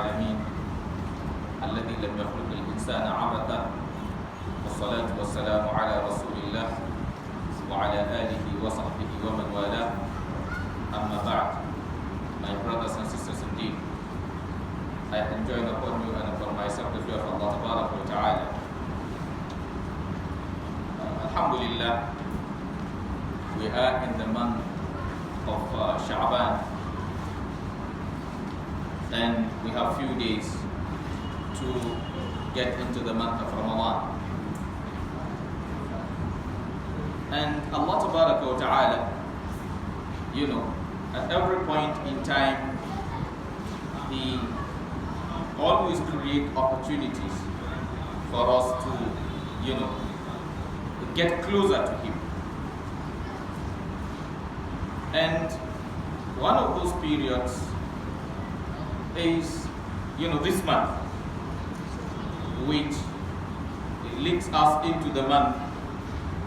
العالمين الذي لم يخلق الإنسان عبثا والصلاة والسلام على رسول الله وعلى آله وصحبه ومن والاه أما بعد. My brothers and sisters, indeed, I enjoin upon you and upon myself the fear of Allah Tabaraka wa Ta'ala. Alhamdulillah, we are in the month of Sha'ban, and we have few days to get into the month of Ramadan. And Allah Tabaraka wa Ta'ala, at every point in time, He always create opportunities for us to, get closer to Him. And one of those periods is, this month, which leads us into the month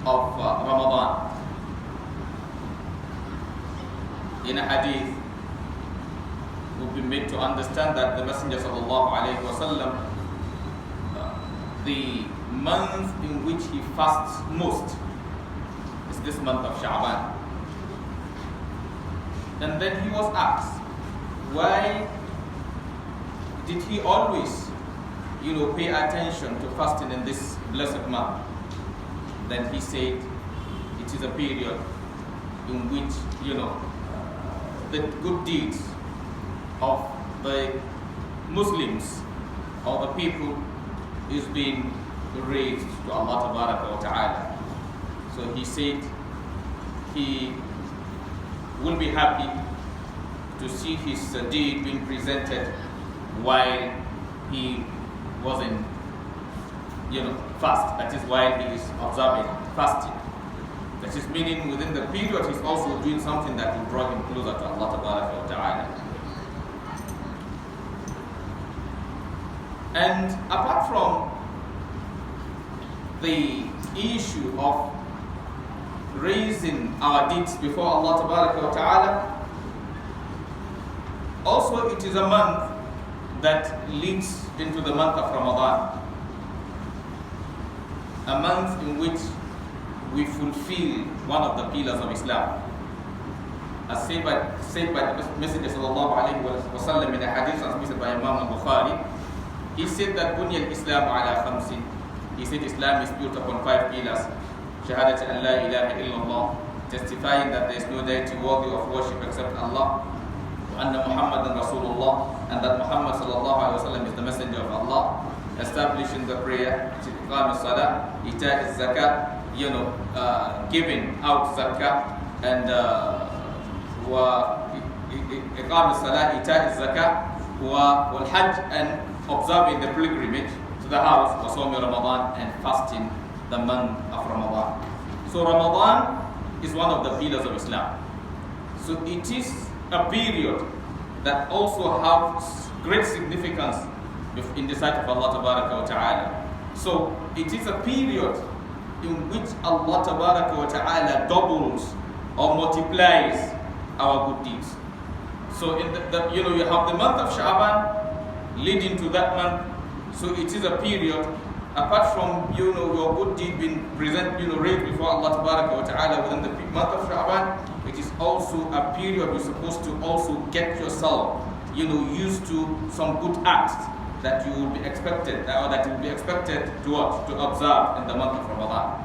of Ramadan. In a hadith, we've been made to understand that the Messenger sallallahu alaihi wasallam, the month in which he fasts most is this month of Sha'ban. And then he was asked, why did he always, pay attention to fasting in this blessed month? Then he said, it is a period in which, the good deeds of the Muslims or the people is being raised to Allah Tabaraka wa Ta'ala. So he said he will be happy to see his deed being presented while he was in, fast. That is while he is observing fasting. That is meaning within the period he's also doing something that will draw him closer to Allah Tabaraka wa Ta'ala. And apart from the issue of raising our deeds before Allah Tabaraka wa Ta'ala, also it is a month that leads into the month of Ramadan, a month in which we fulfill one of the pillars of Islam. As said by the Messenger sallallahu alaihi wasallam in a hadith transmitted by Imam al-Bukhari, he said that Bunya al-Islam ala khamsin. He said Islam is built upon 5 pillars. Shahadat an la ilaha illallah, testifying that there is no deity worthy of worship except Allah, wa anna Muhammadan Rasulullah, and that Muhammad sallallahu alaihi wasallam is the messenger of Allah, establishing the prayer, iqam as-salah, ita' az-zakat, giving out zakah, and iqam as-salah, ita' az-zakat, wal hajj, and observing the pilgrimage to the house, wa sawm Ramadan, and fasting the month of Ramadan. So Ramadan is one of the pillars of Islam. So it is a period that also has great significance in the sight of Allah Tabaraka wa Ta'ala. So it is a period in which Allah Tabaraka wa Ta'ala doubles or multiplies our good deeds. So in you have the month of Sha'ban leading to that month. So it is a period, apart from your good deed being present, raised before Allah Tabaraka wa Ta'ala within the month of Sha'ban, it is also a period you're supposed to also get yourself, used to some good acts that you will be expected, or that you will be expected to observe in the month of Ramadan.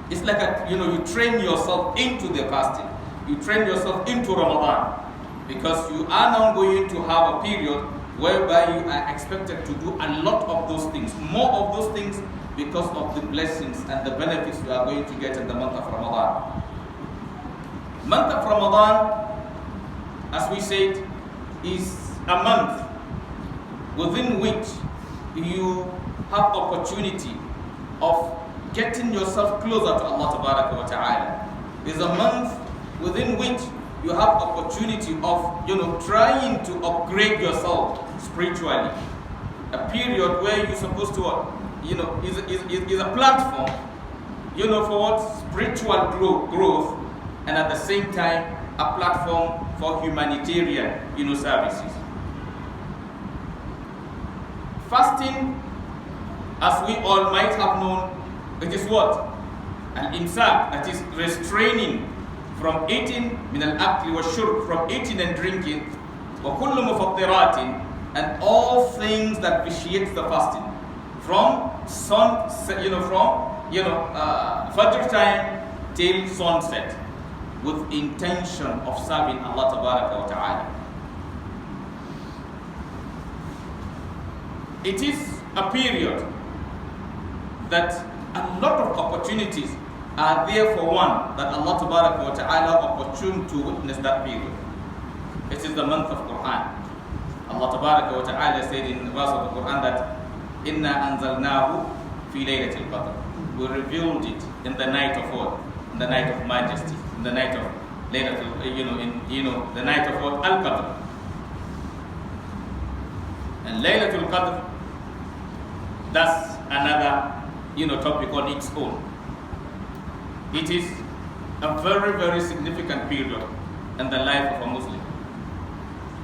It's like you train yourself into the fasting, you train yourself into Ramadan, because you are now going to have a period whereby you are expected to do a lot of those things, more of those things, because of the blessings and the benefits you are going to get in the month of Ramadan. Month of Ramadan, as we said, is a month within which you have opportunity of getting yourself closer to Allah Tabaraka wa Ta'ala. It's a month within which you have opportunity of trying to upgrade yourself spiritually. A period where you're supposed to is a platform for what? Spiritual growth, and at the same time a platform for humanitarian services. fasting, as we all might have known, it is what? Al-imsak, that is restraining from eating, min al-akli wa shurb, from eating and drinking, wa kullu mufattiratin, and all things that vitiate the fasting, from fajr time till sunset, with intention of serving Allah Tabaraka wa Ta'ala. It is a period that a lot of opportunities are there for one, that Allah Tabaraka wa Ta'ala opportune to witness that period. It is the month of Quran. Allah Tabaraka wa Ta'ala said in the verse of the Quran that Inna anzalnahu fi laylatil qadr. We revealed it in the night of what? In the night of majesty, in the night of laylatul, the night of what? Al-Qadr. And Laylatul Qadr, that's another topic on its own. It is a very, very significant period in the life of a Muslim.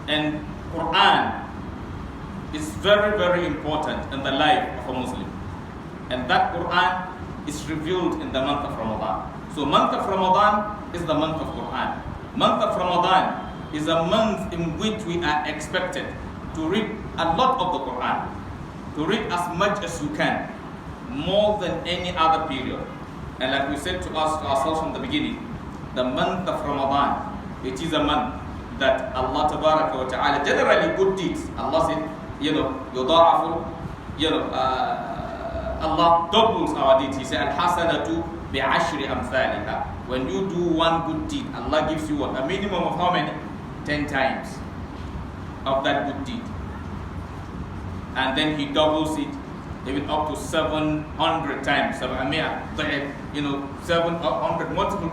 And Quran is very, very important in the life of a Muslim. And that Quran is revealed in the month of Ramadan. So month of Ramadan is the month of Quran. Month of Ramadan is a month in which we are expected to read a lot of the Quran, to read as much as you can, more than any other period. And like we said to ourselves from the beginning, the month of Ramadan, it is a month that Allah Tabaraka wa Ta'ala, generally good deeds, Allah said, يضاعف, Allah doubles our deeds. He said, Al-Hasanatu bi'ashri amthaliha. When you do one good deed, Allah gives you what? A minimum of how many? 10 times of that good deed. And then He doubles it, even up to 700 times. 700 multiple,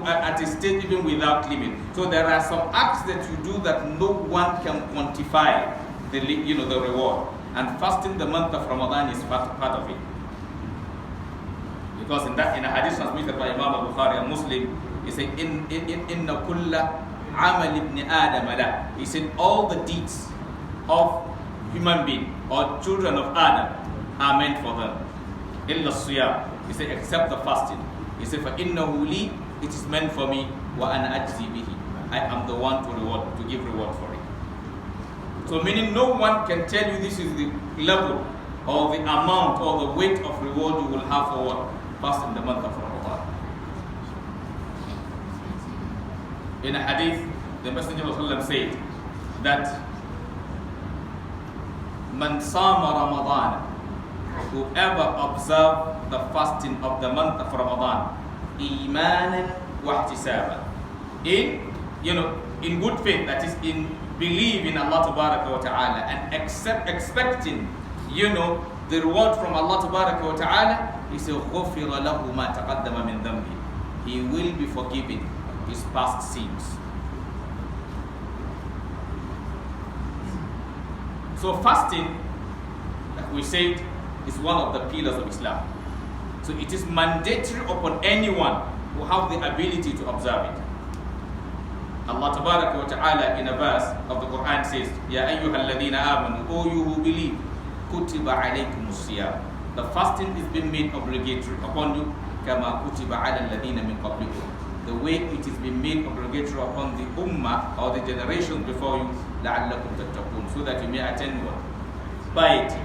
at a stage even without limit. So there are some acts that you do that no one can quantify the reward. And fasting the month of Ramadan is part of it. Because in a hadith transmitted by Imam Bukhari and Muslim, he said, Inna kulla amal ibn Adam la. He said, all the deeds of human being or children of Adam are meant for them. Illa siyam. He said, except the fasting. He said, فَإِنَّهُ لِي, it is meant for me, وَأَنَا أَجْزِي بِهِ. I am the one to give reward for it. So meaning no one can tell you this is the level or the amount or the weight of reward you will have for what? Fasting the month of Ramadan. In a hadith, the Messenger of Allah said that Man sama Ramadan, whoever observe the fasting of the month of Ramadan, imanan wa ihtisaban, in good faith, that is in believe in Allah Tabaraka wa Ta'ala and expecting the reward from Allah Tabaraka wa Ta'ala, he said غُفِرَ لَهُ مَا تَقَدَّمَ مِنْ ذَنْبِهِ. He will be forgiven his past sins. So fasting, like we said, is one of the pillars of Islam. So it is mandatory upon anyone who have the ability to observe it. Allah Tabaraka wa Ta'ala in a verse of the Quran says, Ya ayyuhal ladhina amanu, O you who believe, kutiba alaykumus siyam. The fasting is being made obligatory upon you, kama kutiba ala alladhina min qablikum. The way it is being made obligatory upon the ummah or the generations before you, la'allakum tattaqun, so that you may attain what? Piety.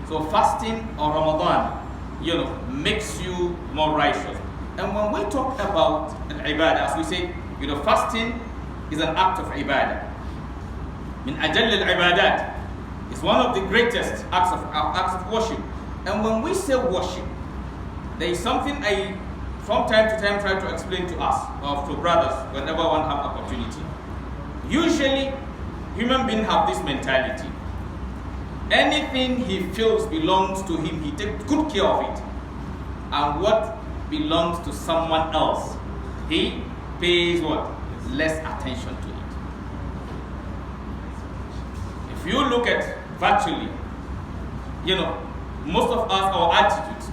So fasting or Ramadan, makes you more righteous. And when we talk about al-ibadah, as we say, fasting is an act of ibadah. Min ajall al-ibadat. It's one of the greatest acts of worship. And when we say worship, there is something I, from time to time, try to explain to us, or to brothers, whenever one have opportunity. Usually, human beings have this mentality. Anything he feels belongs to him, he takes good care of it. And what belongs to someone else, he pays what? Less attention to it. If you look at virtually, most of us, our attitudes,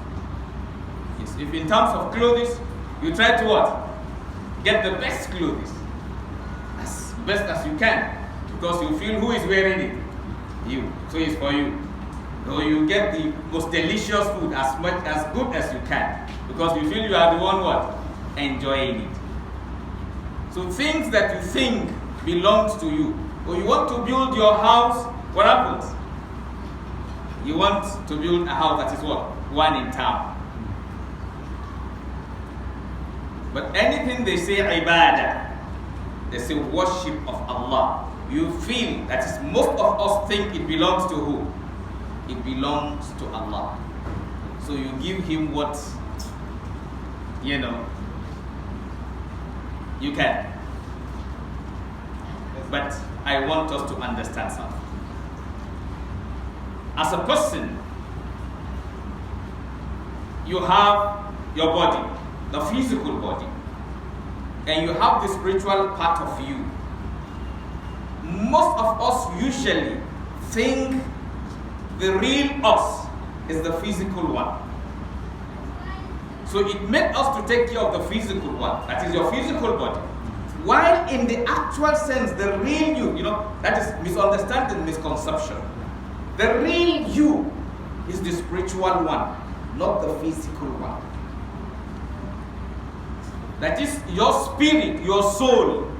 if in terms of clothes, you try to what? Get the best clothes, as best as you can, because you feel who is wearing it? You. So it's for you. or you get the most delicious food as good as you can, because you feel you are the one what? Enjoying it. So things that you think belongs to you, or you want to build your house, what happens? You want to build a house that is what? One in town. But anything they say ibadah, they say worship of Allah, you feel that is, most of us think it belongs to who? It belongs to Allah. So you give him what, you know, you can. But I want us to understand something. As a person, you have your body, the physical body, and you have the spiritual part of you. Most of us usually think the real us is the physical one. So it made us to take care of the physical one, that is your physical body. While in the actual sense, the real you know, that is misunderstanding, misconception. The real you is the spiritual one, not the physical one. That is your spirit, your soul.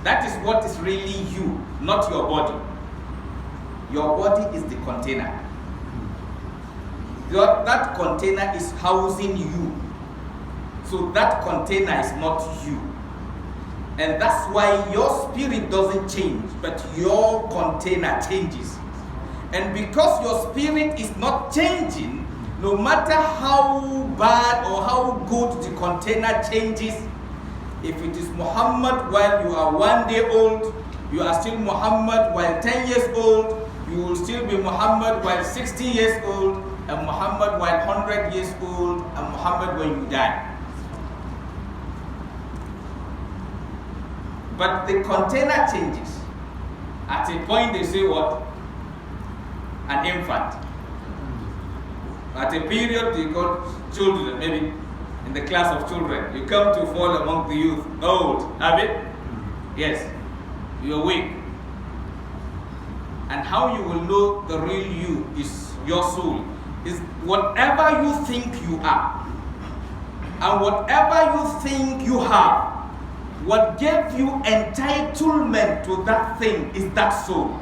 That is what is really you, not your body. Your body is the container. That container is housing you. So that container is not you. And that's why your spirit doesn't change, but your container changes. And because your spirit is not changing, no matter how bad or how good the container changes, if it is Muhammad while you are 1 day old, you are still Muhammad while 10 years old, you will still be Muhammad while 60 years old, and Muhammad while 100 years old, and Muhammad when you die. But the container changes. At a point they say what? An infant. At a period they call children, maybe in the class of children. You come to fall among the youth. Old, have it? Yes. You are weak. And how you will know the real you is your soul. Is whatever you think you are. And whatever you think you have. What gave you entitlement to that thing is that soul.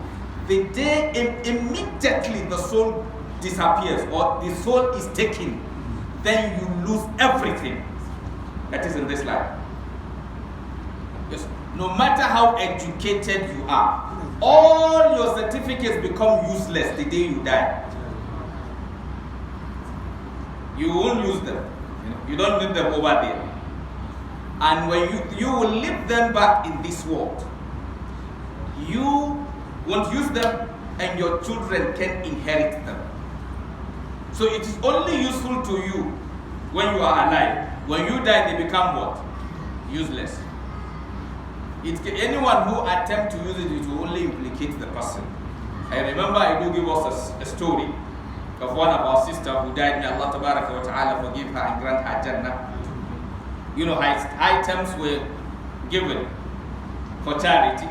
The day immediately the soul disappears or the soul is taken, then you lose everything that is in this life. Yes. No matter how educated you are, all your certificates become useless the day you die. You won't use them. You don't need them over there. And when you will leave them back in this world, you won't use them and your children can inherit them. So it is only useful to you when you are alive. When you die, they become what? Useless. Anyone who attempts to use it, it will only implicate the person. I remember I do give us a story of one of our sisters who died. May Allah Tabaraka wa Ta'ala forgive her and grant her Jannah. You know, items were given for charity,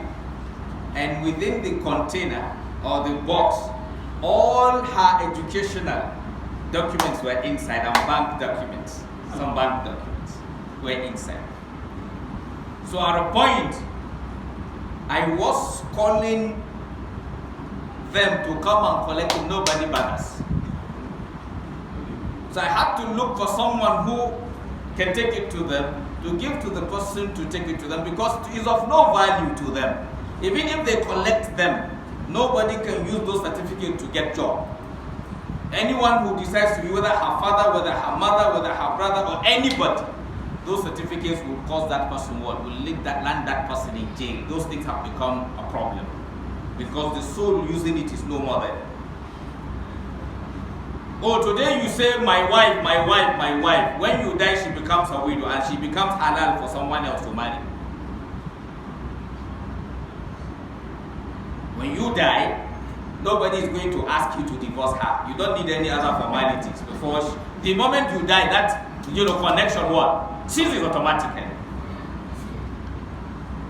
and within the container or the box, all her educational documents were inside, and bank documents, some bank documents were inside. So at a point, I was calling them to come and collect it, nobody but us. So I had to look for someone who can take it to them, to give to the person to take it to them, because it is of no value to them. Even if they collect them, nobody can use those certificates to get job. Anyone who decides to be, whether her father, whether her mother, whether her brother, or anybody, those certificates will cause that person what? Will land that person in jail. Those things have become a problem, because the soul using it is no more there. Oh, today you say, my wife, my wife, my wife. When you die, she becomes a widow and she becomes halal for someone else to marry. When you die, nobody is going to ask you to divorce her. You don't need any other formalities. The moment you die, that connection what? Ceases automatically.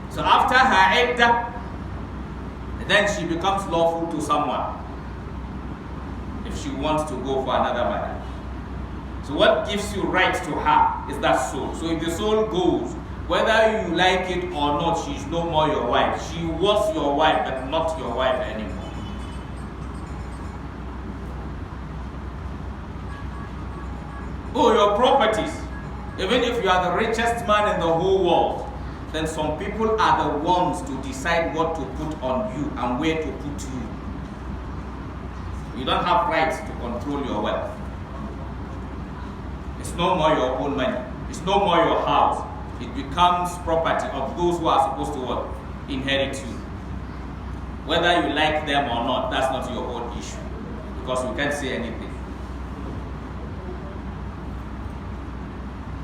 So after her iddah, then she becomes lawful to someone. if she wants to go for another man. So what gives you right to her is that soul. So if the soul goes, whether you like it or not, she's no more your wife. She was your wife, but not your wife anymore. Oh, your properties. Even if you are the richest man in the whole world, then some people are the ones to decide what to put on you and where to put you. You don't have rights to control your wealth. It's no more your own money. It's no more your house. It becomes property of those who are supposed to inherit you. Whether you like them or not, that's not your own issue, because you can't say anything.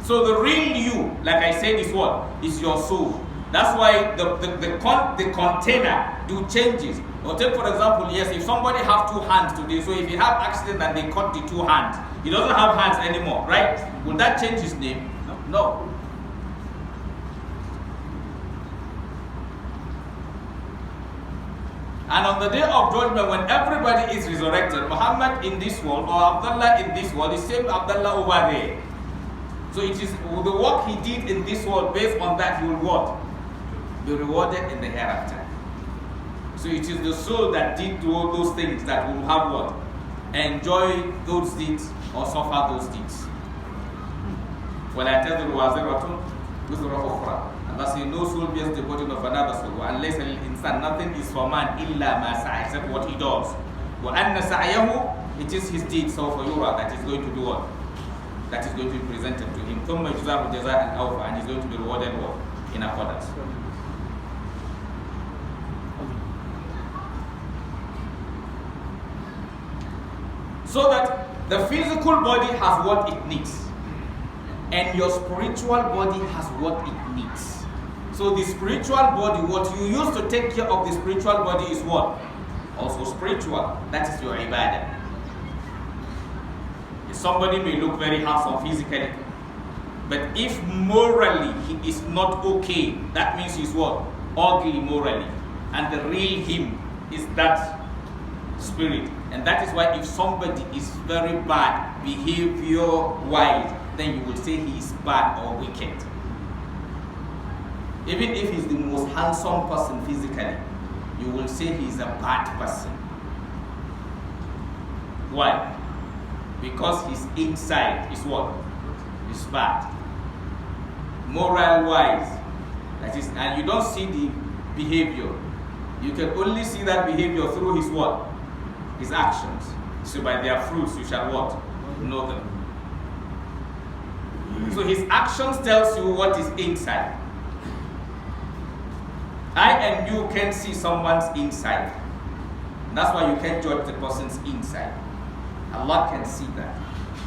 So the real you, like I said, is what? Is your soul. That's why the container do changes. Or take for example, yes, if somebody have two hands today, so if he have accident and they cut the two hands, he doesn't have hands anymore, right? Will that change his name? No. And on the day of judgment, when everybody is resurrected, Muhammad in this world or Abdullah in this world is same Abdullah over there. So it is the work he did in this world, based on that he will what? Be rewarded in the hereafter. So it is the soul that did all those things that will have what? Enjoy those deeds or suffer those deeds. وَلَا تَذِرُ وَازِرَةٌ وِزْرَ أُخْرَى. Allah says, no soul bears the burden of another soul. And لَيْسَ لِلْإِنسَانِ, nothing is for man إِلَّا مَا سَعَى, except what he does. وَأَنَّ سَعْيَهُ, it is his deed, so for Yura, that is going to do what? That is going to be presented to him. ثُمَّ يُجْزَاهُ جَزَاءً أَوْفَى, and he's going to be rewarded what? In accordance. So that the physical body has what it needs, and your spiritual body has what it needs. So the spiritual body, what you use to take care of the spiritual body is what? Also spiritual. That is your ibadah. Somebody may look very handsome physically, but if morally he is not okay, that means he's what? Ugly morally. And the real him is that spirit. And that is why if somebody is very bad behavior-wise, then you will say he is bad or wicked. Even if he's the most handsome person physically, you will say he is a bad person. Why? Because his inside is what? Is bad. Moral-wise, that is, and you don't see the behavior. You can only see that behavior through his what? His actions. So by their fruits you shall what? Know them. So his actions tells you what is inside. I and you can see someone's inside. That's why you can't judge the person's inside. Allah can see that.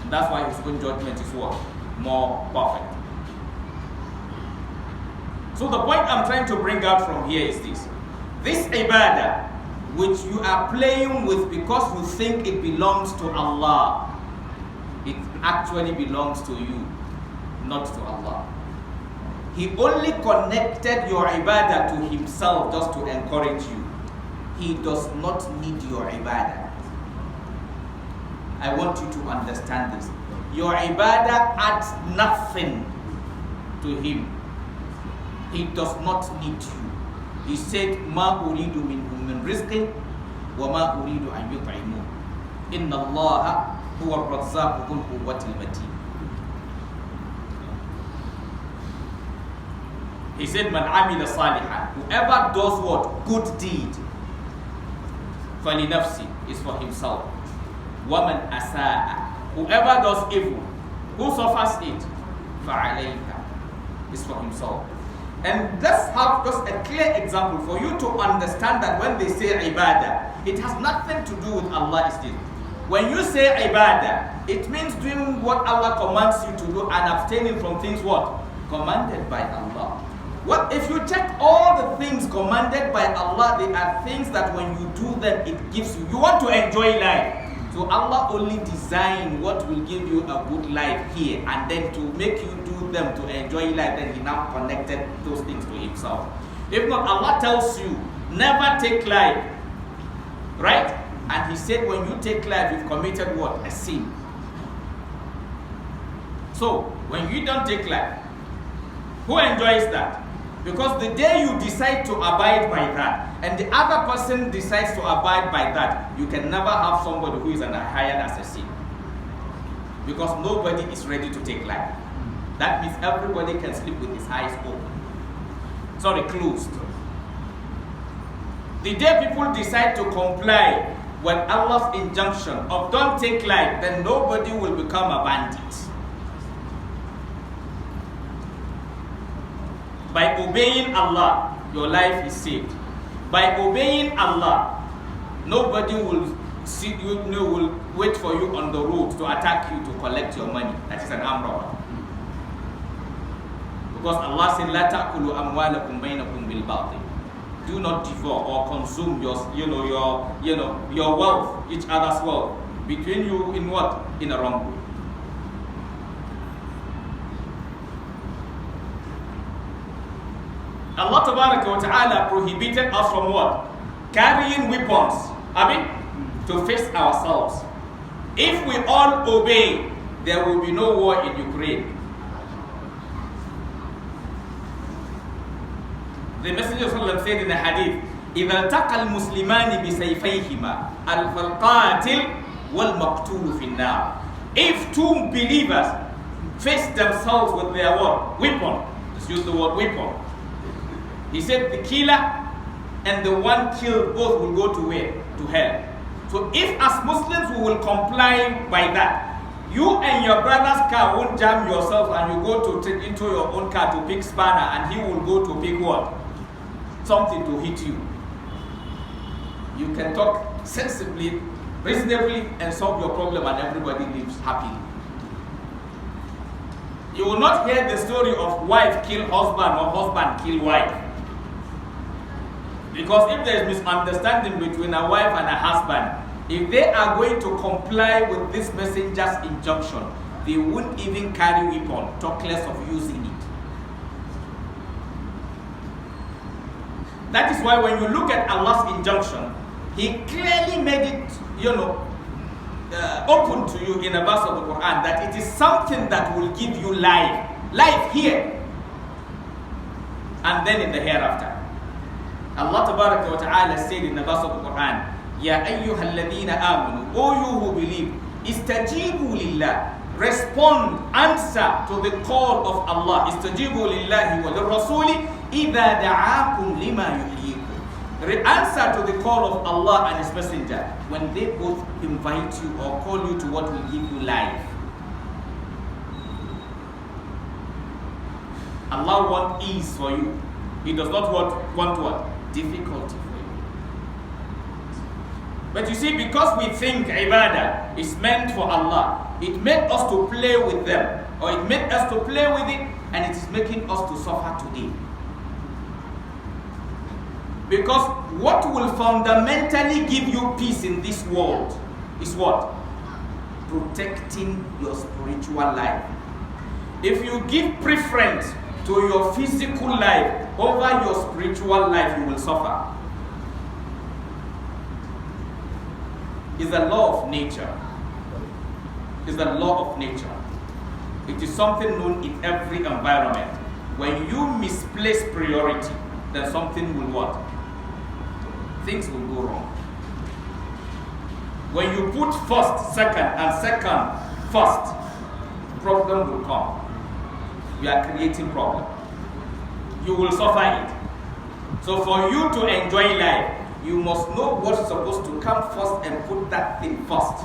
And that's why his own judgment is what? More perfect. So the point I'm trying to bring out from here is this. This ibadah, which you are playing with because you think it belongs to Allah, it actually belongs to you, not to Allah. He only connected your ibadah to himself just to encourage you. He does not need your ibadah. I want you to understand this. Your ibadah adds nothing to him. He does not need you. He said, "Ma uridu minhum min rizqin, wa ma uridu an yut'imun. Inna Allaha huwa ar-razzaqu dhul quwwati al-matin." He said, "Man amila salihan." Whoever does what? Good deed. فَلِنَفْسِ is for himself. وَمَنْ أَسَاءَ. Whoever does evil, who suffers it? فَعَلَيْهَا is for himself. And let's have just a clear example for you to understand that when they say ibadah, it has nothing to do with Allah is this. When you say ibadah, it means doing what Allah commands you to do and abstaining from things what? Commanded by Allah. What if you check all the things commanded by Allah, they are things that when you do them, it gives you. You want to enjoy life. So Allah only designed what will give you a good life here, and then to make you do them to enjoy life, then He now connected those things to Himself. If not, Allah tells you, never take life, right? And he said, when you take life, you've committed what? A sin. So, when you don't take life, who enjoys that? Because the day you decide to abide by that, and the other person decides to abide by that, you can never have somebody who is an hired assassin. Because nobody is ready to take life. That means everybody can sleep with his eyes open. Sorry, closed. The day people decide to comply with Allah's injunction of don't take life, then nobody will become a bandit. By obeying Allah, your life is saved. By obeying Allah, nobody will will wait for you on the road to attack you to collect your money. That is an armed robber. Because Allah said, "La ta'kulu amwalakum bainakum bil batil." Do not devour or consume your wealth, each other's wealth, between you in what? In a wrong way. Allah Ta'ala prohibited us from what? Carrying weapons, to face ourselves. If we all obey, there will be no war in Ukraine. The Messenger ﷺ said in the hadith, إِذَا الْتَقَى الْمُسْلِمَانِ بِسَيْفَيْهِمَا الْفَالْقَاتِلُ وَالْمَقْتُولُ فِي النَّارِ. If two believers face themselves with their what? Weapon. Let's use the word weapon. He said the killer and the one killed both will go to where? To hell. So if as Muslims we will comply by that, you and your brother's car won't jam yourself and you go into your own car to pick spanner and he will go to pick what? Something to hit you. You can talk sensibly, reasonably, and solve your problem, and everybody lives happily. You will not hear the story of wife kill husband or husband kill wife. Because if there is misunderstanding between a wife and a husband, if they are going to comply with this messenger's injunction, they won't even carry weapon, talk less of using it. That is why when you look at Allah's injunction, He clearly made it, open to you in a verse of the Quran that it is something that will give you life. Life here, and then in the hereafter. Allah Ta'ala said in the verse of the Quran, Ya ayyuhal ladhina amanu, O you who believe, istajibu lillah, respond, answer to the call of Allah. Istajibu lillahi wa lirrasuli idha da'akum lima yuhyikum. Answer to the call of Allah and His Messenger when they both invite you or call you to what will give you life. Allah wants ease for you. He does not want what? Difficulty for you. But you see, because we think ibadah is meant for Allah, it made us to play with them, or it made us to play with it, and it is making us to suffer today. Because what will fundamentally give you peace in this world is what? Protecting your spiritual life. If you give preference to your physical life over your spiritual life, you will suffer. It's a law of nature. It's a law of nature. It is something known in every environment. When you misplace priority, then something will what? Things will go wrong. When you put first, second, and second first, problem will come. You are creating problem. You will suffer it. So for you to enjoy life, you must know what's supposed to come first and put that thing first.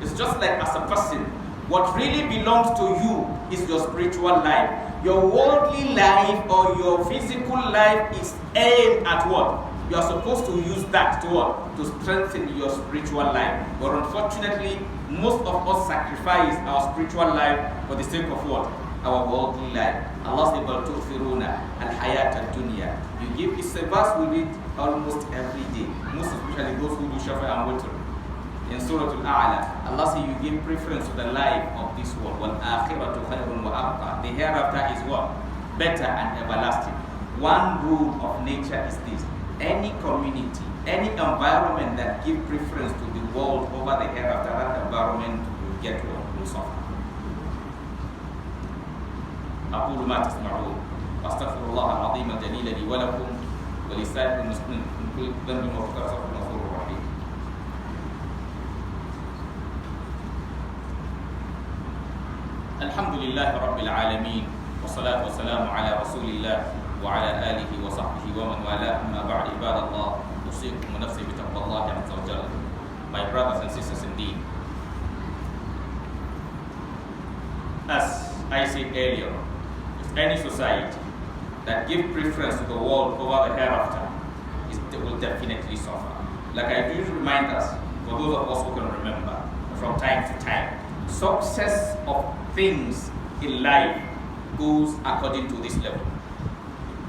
It's just like as a person, what really belongs to you is your spiritual life. Your worldly life or your physical life is aimed at what? You are supposed to use that to what? To strengthen your spiritual life. But unfortunately, most of us sacrifice our spiritual life for the sake of what? Our worldly life. Allah says, "Bal tu'thiruna al-hayat ad-dunya." You give, it's a verse we read almost every day. Most especially those who do Sha'ban and Witr. In Surah Al-A'la, Allah says you give preference to the life of this world. وَالْآخِرَةُ خَيْرٌ وَأَبْقَى. The hereafter is what? Better and everlasting. One rule of nature is this: any community, any environment that gives preference to the world over the hereafter, that environment will get what will suffer. أقول ما تسمعون وأستغفر الله العظيم الجليل لي ولكم ولسائر المسلمين من كل ذنب وخطأ الغفور الرحيم. الحمد لله رب العالمين والصلاة والسلام على رسول الله وعلى آله وصحبه ومن والاه. أما بعد عباد الله أوصيكم ونفسي بتقوى الله عز وجل. My brothers and sisters, indeed, as I said earlier, if any society that gives preference to the world over the hereafter will definitely suffer. Like I do remind us, for those of us who can remember, from time to time, success of things in life goes according to this level.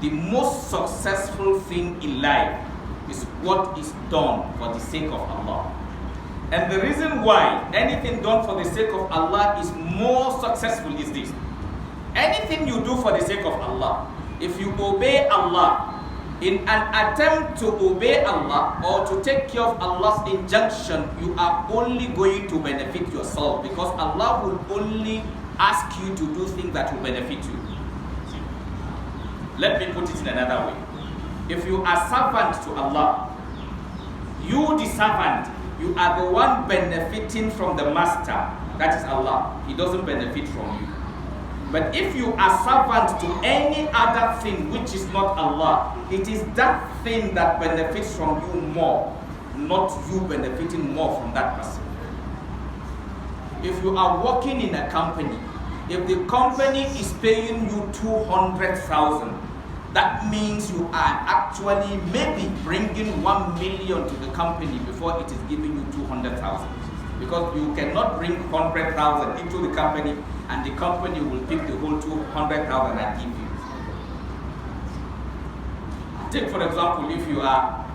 The most successful thing in life is what is done for the sake of Allah. And the reason why anything done for the sake of Allah is more successful is this. Anything you do for the sake of Allah, if you obey Allah, in an attempt to obey Allah or to take care of Allah's injunction, you are only going to benefit yourself, because Allah will only ask you to do things that will benefit you. Let me put it in another way. If you are servant to Allah, you the servant, you are the one benefiting from the master, that is Allah. He doesn't benefit from you. But if you are servant to any other thing which is not Allah, it is that thing that benefits from you more, not you benefiting more from that person. If you are working in a company, if the company is paying you 200,000, that means you are actually maybe bringing 1 million to the company before it is giving you 200,000. Because you cannot bring 100,000 into the company and the company will pick the whole 200,000 and give you. Take for example, if you are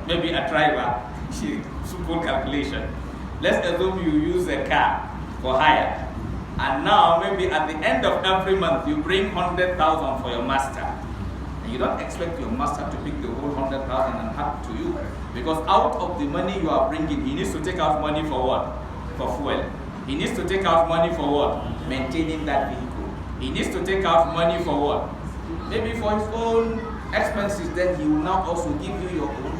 maybe a driver, simple calculation. Let's assume you use a car for hire, and now maybe at the end of every month you bring 100,000 for your master. And you don't expect your master to pick the whole 100,000 and hand to you, because out of the money you are bringing, he needs to take out money for what? For fuel. He needs to take out money for what? Maintaining that vehicle. He needs to take out money for what? Maybe for his own expenses. Then he will now also give you your own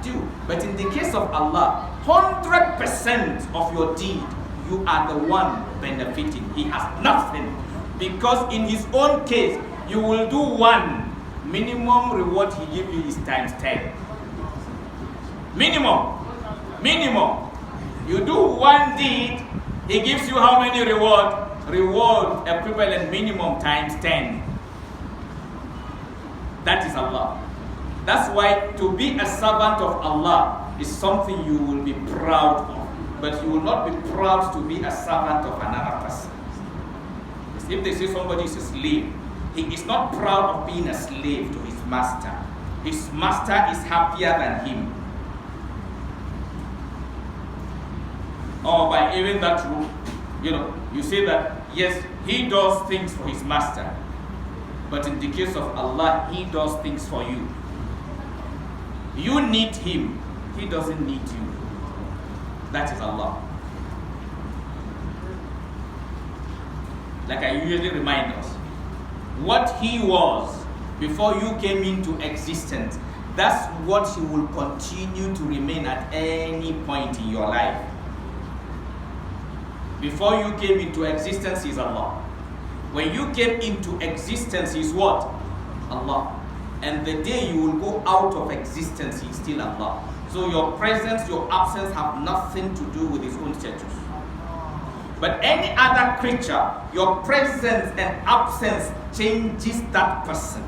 due. But in the case of Allah, 100% of your deed, you are the one benefiting. He has nothing, because in his own case, you will do one. Minimum reward he gives you is times 10. Minimum. You do one deed, he gives you how many reward? Reward equivalent minimum times 10. That is Allah. That's why to be a servant of Allah is something you will be proud of. But you will not be proud to be a servant of another person. If they say somebody is a slave, he is not proud of being a slave to his master. His master is happier than him. Or by even that rule, you say that, yes, he does things for his master. But in the case of Allah, he does things for you. You need him. He doesn't need you. That is Allah. Like I usually remind us, what he was before you came into existence, that's what he will continue to remain at any point in your life. Before you came into existence, he is Allah. When you came into existence, he is what? Allah. And the day you will go out of existence, he is still Allah. So your presence, your absence have nothing to do with his own status. But any other creature, your presence and absence changes that person.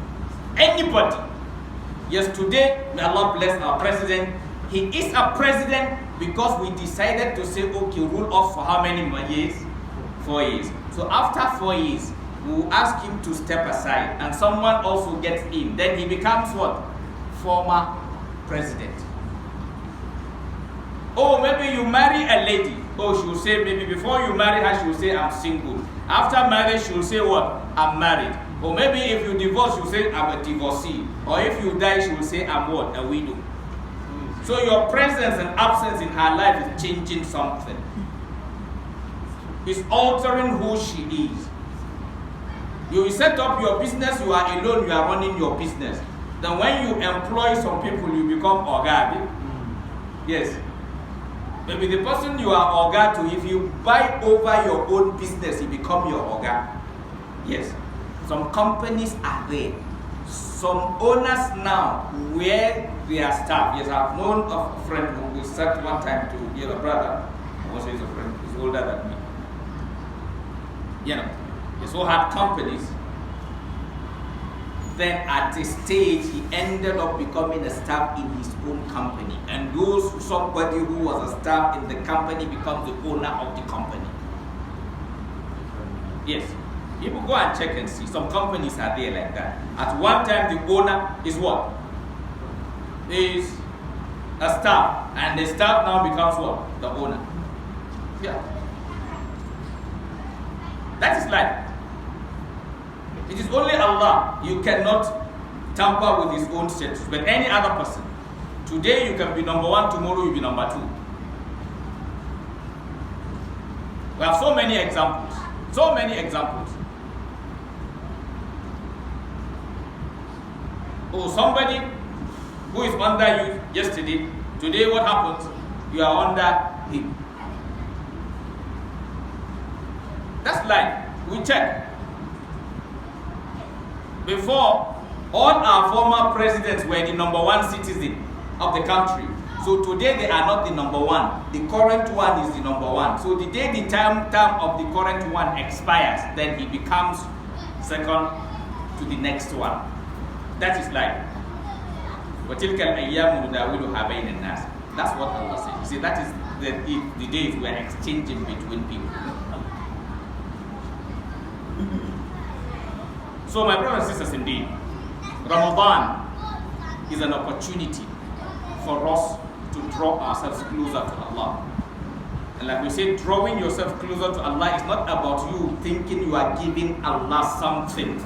Anybody. Yes, today, may Allah bless our president. He is a president because we decided to say, okay, rule us for how many years? 4 years. So after 4 years, we will ask him to step aside and someone also gets in. Then he becomes what? Former president. Oh, maybe you marry a lady. Oh, she will say, maybe before you marry her, she will say, I'm single. After marriage, she will say what? I'm married. Or maybe if you divorce, she will say, I'm a divorcee. Or if you die, she will say, I'm what? A widow. So your presence and absence in her life is changing something. It's altering who she is. You set up your business, you are alone, you are running your business. Then when you employ some people, you become Oga. Yes. Maybe the person you are Oga to, if you buy over your own business, you become your Oga. Yes. Some companies are there. Some owners now where their staff. Yes, I've known of a friend who said one time to a brother, also he's a friend, he's older than me. He so had companies. Then at a stage, he ended up becoming a staff in his own company. And somebody who was a staff in the company becomes the owner of the company. Yes. People go and check and see. Some companies are there like that. At one time, the owner is what? Is a staff. And the staff now becomes what? The owner. Yeah. That is life. It is only Allah. You cannot tamper with his own status. But any other person. Today you can be number one, tomorrow you'll be number two. We have so many examples. So many examples. Oh, somebody who is under you yesterday, today what happens? You are under him. That's life. We check. Before, all our former presidents were the number one citizen of the country. So today they are not the number one. The current one is the number one. So the day the term of the current one expires, then he becomes second to the next one. That is life. وَتِلْكَ الْأَيَّامُ نُدَاوِلُهَا بَيْنَ النَّاسِ. That's what Allah said. You see, that is the days we are exchanging between people. So my brothers and sisters, indeed, Ramadan is an opportunity for us to draw ourselves closer to Allah. And like we said, drawing yourself closer to Allah is not about you thinking you are giving Allah something.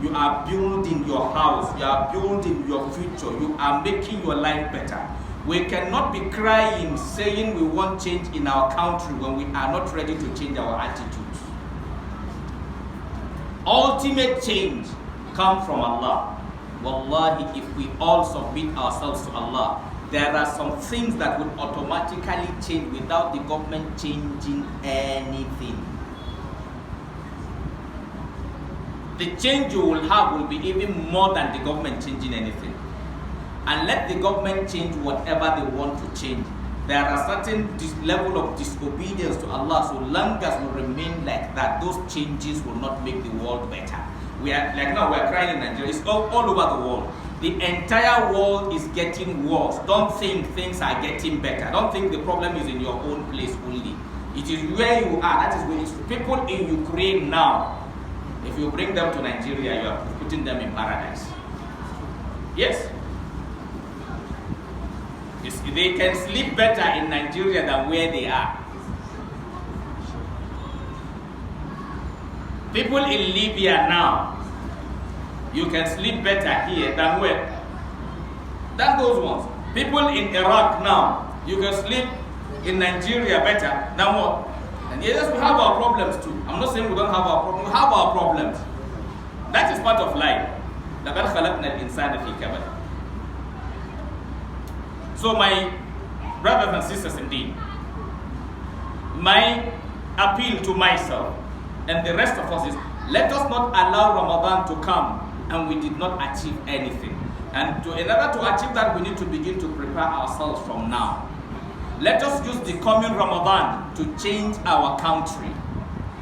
You are building your house, you are building your future, you are making your life better. We cannot be crying, saying we want change in our country when we are not ready to change our attitudes. Ultimate change comes from Allah. Wallahi, if we all submit ourselves to Allah, there are some things that would automatically change without the government changing anything. The change you will have will be even more than the government changing anything. And let the government change whatever they want to change. There are certain level of disobedience to Allah, so long as we remain like that, those changes will not make the world better. We are like now, we are crying in Nigeria. It's all over the world. The entire world is getting worse. Don't think things are getting better. Don't think the problem is in your own place only. It is where you are. That is where it's people in Ukraine now. If you bring them to Nigeria, you are putting them in paradise. Yes. They can sleep better in Nigeria than where they are. People in Libya now, you can sleep better here than where? Than those ones. People in Iraq now, you can sleep in Nigeria better than what? And yes, we have our problems too. I'm not saying we don't have our problems. We have our problems. That is part of life. لَقَدْ خَلَقْنَا الْإِنسَانَ فِي كَبَدٍ. So my brothers and sisters, indeed, my appeal to myself and the rest of us is, let us not allow Ramadan to come and we did not achieve anything. And in order to achieve that, we need to begin to prepare ourselves from now. Let us use the coming Ramadan to change our country.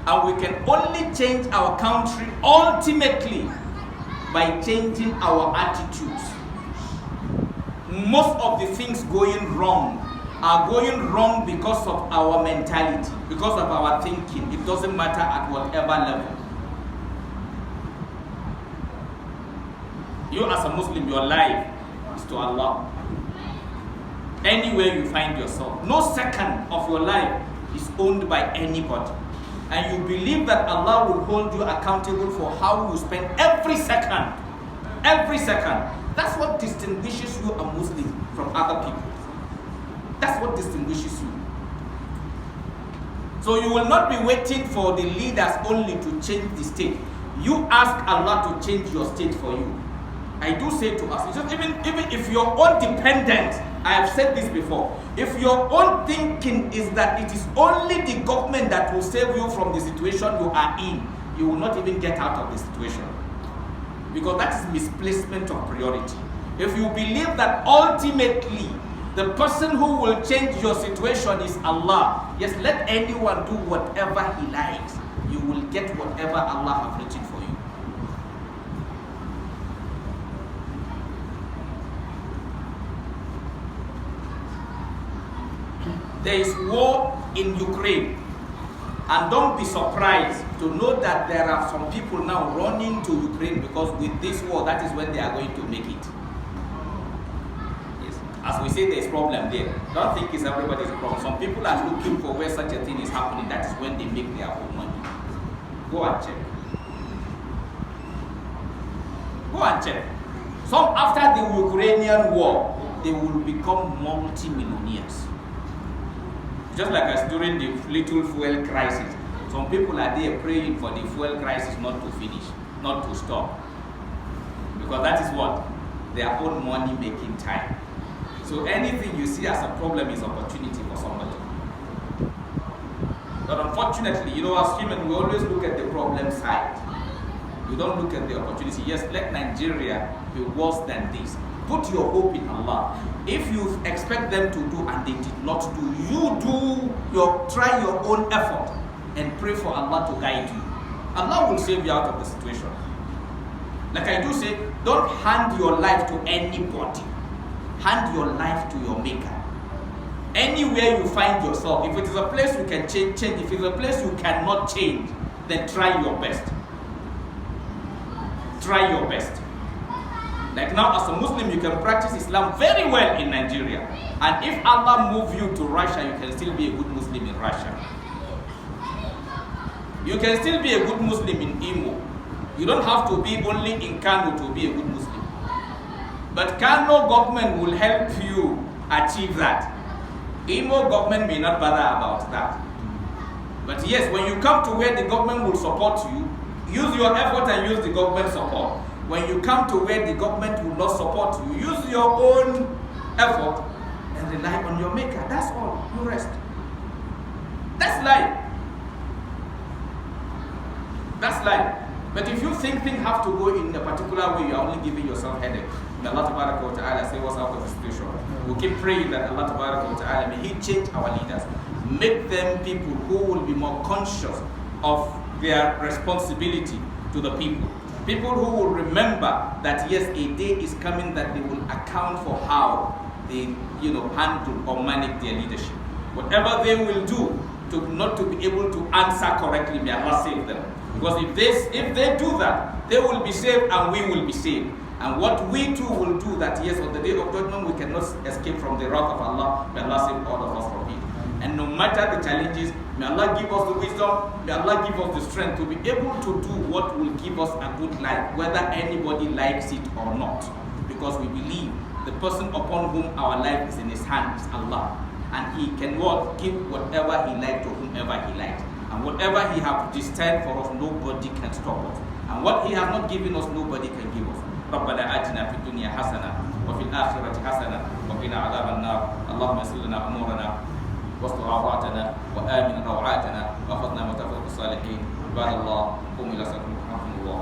And we can only change our country ultimately by changing our attitudes. Most of the things going wrong are going wrong because of our mentality, because of our thinking. It doesn't matter at whatever level. You as a Muslim, your life is to Allah. Anywhere you find yourself, no second of your life is owned by anybody. And you believe that Allah will hold you accountable for how you spend every second. Every second. That's what distinguishes you a Muslim from other people. That's what distinguishes you. So you will not be waiting for the leaders only to change the state. You ask Allah to change your state for you. I do say to us, just even if your own dependent, I have said this before, if your own thinking is that it is only the government that will save you from the situation you are in, you will not even get out of the situation. Because that is misplacement of priority. If you believe that ultimately the person who will change your situation is Allah, yes, let anyone do whatever he likes. You will get whatever Allah has written for you. There is war in Ukraine, and don't be surprised to know that there are some people now running to Ukraine because with this war, that is when they are going to make it. Yes. As we say, there is problem there. Don't think it's everybody's problem. Some people are looking for where such a thing is happening. That is when they make their own money. Go and check. Go and check. Some after the Ukrainian war, they will become multi-millionaires. Just like as during the little fuel crisis, some people are there praying for the fuel crisis not to finish, not to stop. Because that is what? Their own money making time. So anything you see as a problem is opportunity for somebody. But unfortunately, you know, as humans, we always look at the problem side. We don't look at the opportunity. Yes, let Nigeria be worse than this. Put your hope in Allah. If you expect them to do and they did not do, you try your own effort and pray for Allah to guide you. Allah will save you out of the situation. Like I do say, don't hand your life to anybody. Hand your life to your maker. Anywhere you find yourself, if it is a place you can change. If it is a place you cannot change, then try your best. Try your best. Like now, as a Muslim, you can practice Islam very well in Nigeria. And if Allah moves you to Russia, you can still be a good Muslim in Russia. You can still be a good Muslim in Imo. You don't have to be only in Kano to be a good Muslim. But Kano government will help you achieve that. Imo government may not bother about that. But yes, when you come to where the government will support you, use your effort and use the government support. When you come to where the government will not support you, use your own effort and rely on your maker. That's all. You rest. That's life. That's life. But if you think things have to go in a particular way, you are only giving yourself headache. May Allah Ta'ala save us out of the situation. We keep praying that Allah Ta'ala may He change our leaders. Make them people who will be more conscious of their responsibility to the people. People who will remember that yes, a day is coming that they will account for how they, handle or manage their leadership. Whatever they will do not to be able to answer correctly, may Allah save them. Because if they do that, they will be saved and we will be saved. And what we too will do that, yes, on the day of judgment, we cannot escape from the wrath of Allah. May Allah save all of us from it. And no matter the challenges, may Allah give us the wisdom, may Allah give us the strength to be able to do what will give us a good life, whether anybody likes it or not. Because we believe the person upon whom our life is in His hand is Allah. And He can give whatever He likes to whomever He likes. And whatever He has destined for us, nobody can stop us. And what He has not given us, nobody can give us. ربنا آتنا في الدنيا حسنة وفي الآخرة حسنة وقنا عذاب النار اللهم يسر لنا أمورنا واستر عوراتنا وآمن روعاتنا واحفظنا وتوفق الصالحين عباد الله قوموا إلى صلاتكم رحمكم الله